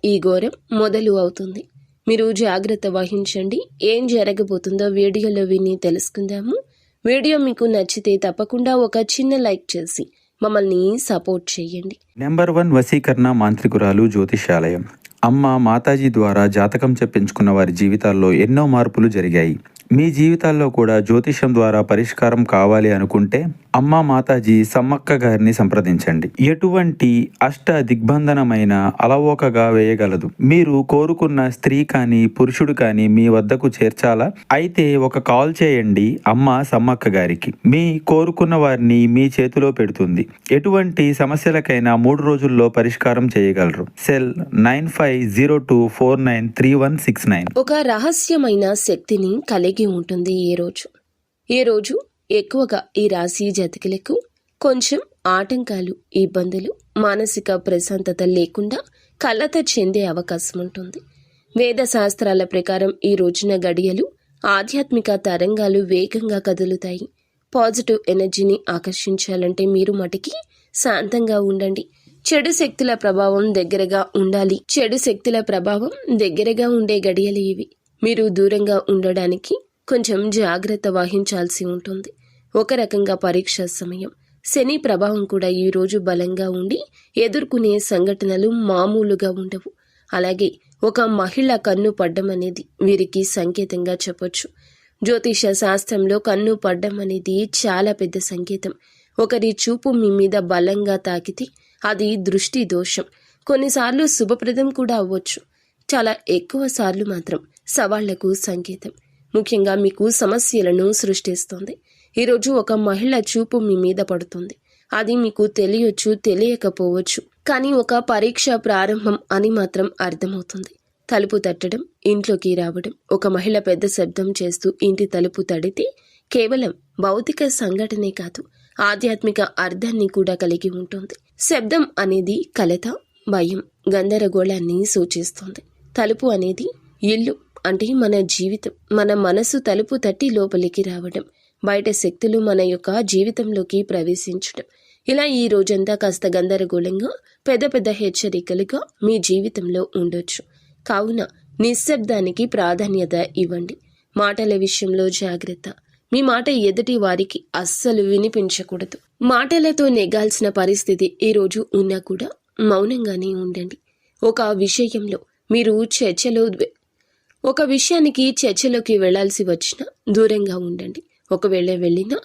ఈ ఘోరం మొదలు అవుతుంది. మీరు జాగ్రత్త వహించండి. ఏం జరగబోతుందో వీడియోలో విని తెలుసుకుందాము. వీడియో మీకు నచ్చితే తప్పకుండా ఒక చిన్న లైక్ చేసి మమ్మల్ని సపోర్ట్ చేయండి. నెంబర్ 1 వశీకరణ మాంత్రికురాలు జ్యోతిషాలయం. అమ్మ మాతాజీ ద్వారా జాతకం చెప్పించుకున్న వారి జీవితాల్లో ఎన్నో మార్పులు జరిగాయి. మీ జీవితాల్లో కూడా జ్యోతిషం ద్వారా పరిష్కారం కావాలి అనుకుంటే అమ్మ మాతాజీ సమ్మక్క గారిని సంప్రదించండి. ఎటువంటి అష్ట దిగ్బంధనమైన అలవోకగా వేయగలదు. మీరు కోరుకున్న స్త్రీ కానీ పురుషుడు కానీ మీ వద్దకు చేర్చాలా? అయితే ఒక కాల్ చేయండి అమ్మ సమ్మక్క గారికి. మీ కోరుకున్న వారిని మీ చేతిలో పెడుతుంది. ఎటువంటి సమస్యలకైనా 3 రోజుల్లో పరిష్కారం చేయగలరు. సెల్ 9502493169. ఒక రహస్యమైన శక్తిని కలిగి ఉంటుంది ఈ రోజు ఎక్కువగా ఈ రాశి జాతకులకు కొంచెం ఆటంకాలు, ఇబ్బందులు, మానసిక ప్రశాంతత లేకుండా కలత చెందే అవకాశం ఉంటుంది. వేద శాస్త్రాల ప్రకారం ఈ రోజున గడియలు ఆధ్యాత్మిక తరంగాలు వేగంగా కదులుతాయి. పాజిటివ్ ఎనర్జీని ఆకర్షించాలంటే మీరు మటికి శాంతంగా ఉండండి. చెడు శక్తుల ప్రభావం దగ్గరగా ఉండే గడియలు ఇవి. మీరు దూరంగా ఉండడానికి కొంచెం జాగ్రత్త వహించాల్సి ఉంటుంది. ఒక రకంగా పరీక్ష సమయం. శని ప్రభావం కూడా ఈ రోజు బలంగా ఉండి ఎదుర్కొనే సంఘటనలు మామూలుగా ఉండవు. అలాగే ఒక మహిళ కన్ను పడ్డం అనేది వీరికి సంకేతంగా చెప్పొచ్చు. జ్యోతిష శాస్త్రంలో కన్ను పడ్డం అనేది చాలా పెద్ద సంకేతం. ఒకరి చూపు మీ మీద బలంగా తాకితే అది దృష్టి దోషం. కొన్నిసార్లు శుభప్రదం కూడా అవ్వచ్చు. చాలా ఎక్కువ సార్లు మాత్రం సవాళ్లకు సంకేతం. ముఖ్యంగా మీకు సమస్యలను సృష్టిస్తుంది. ఈరోజు ఒక మహిళ చూపు మీ మీద పడుతుంది. అది మీకు తెలియచ్చు, తెలియకపోవచ్చు. కానీ ఒక పరీక్ష ప్రారంభం అని మాత్రం అర్థమవుతుంది. తలుపు తట్టడం, ఇంట్లోకి రావడం. ఒక మహిళ పెద్ద శబ్దం చేస్తూ ఇంటి తలుపు తడితే కేవలం భౌతిక సంఘటనే కాదు, ఆధ్యాత్మిక అర్థాన్ని కూడా కలిగి ఉంటుంది. శబ్దం అనేది కలత, భయం, గందరగోళాన్ని సూచిస్తుంది. తలుపు అనేది ఇల్లు, అంటే మన జీవితం. మన మనసు తలుపు తట్టి లోపలికి రావడం, బయట శక్తులు మన యొక్క జీవితంలోకి ప్రవేశించడం. ఇలా ఈ రోజంతా కాస్త గందరగోళంగా, పెద్ద పెద్ద హెచ్చరికలుగా మీ జీవితంలో ఉండొచ్చు. కావున నిశ్శబ్దానికి ప్రాధాన్యత ఇవ్వండి. మాటల విషయంలో జాగ్రత్త. మీ మాట ఎదుటి వారికి అస్సలు వినిపించకూడదు. మాటలతో నెగ్గాల్సిన పరిస్థితి ఈరోజు ఉన్నా కూడా మౌనంగానే ఉండండి. ఒక విషయానికి చర్చలోకి వెళ్లాల్సి వచ్చినా దూరంగా ఉండండి. ఒకవేళ వెళ్ళినా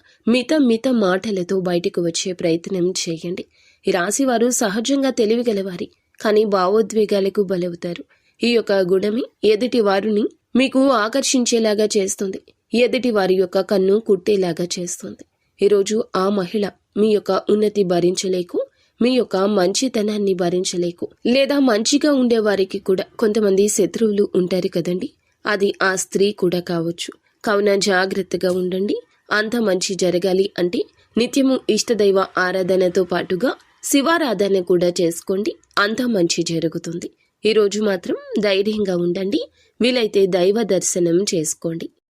మిత మాటలతో బయటకు వచ్చే ప్రయత్నం చేయండి. ఈ రాశివారు సహజంగా తెలివిగలవారి, కానీ భావోద్వేగాలకు బలవుతారు. ఈ యొక్క గుణమి ఎదుటి వారిని మీకు ఆకర్షించేలాగా చేస్తుంది. ఎదుటి వారి యొక్క కన్ను కుట్టేలాగా చేస్తుంది. ఈరోజు ఆ మహిళ మీ యొక్క ఉన్నతి భరించలేకు, మీ యొక్క మంచితనాన్ని భరించలేకు, లేదా మంచిగా ఉండేవారికి కూడా కొంతమంది శత్రువులు ఉంటారు కదండి, అది ఆ స్త్రీ కూడా కావచ్చు. కావున జాగ్రత్తగా ఉండండి. అంత మంచి జరగాలి అంటే నిత్యము ఇష్టదైవ ఆరాధనతో పాటుగా శివారాధన కూడా చేసుకోండి. అంత మంచి జరుగుతుంది. ఈరోజు మాత్రం ధైర్యంగా ఉండండి. వీలైతే దైవ దర్శనం చేసుకోండి.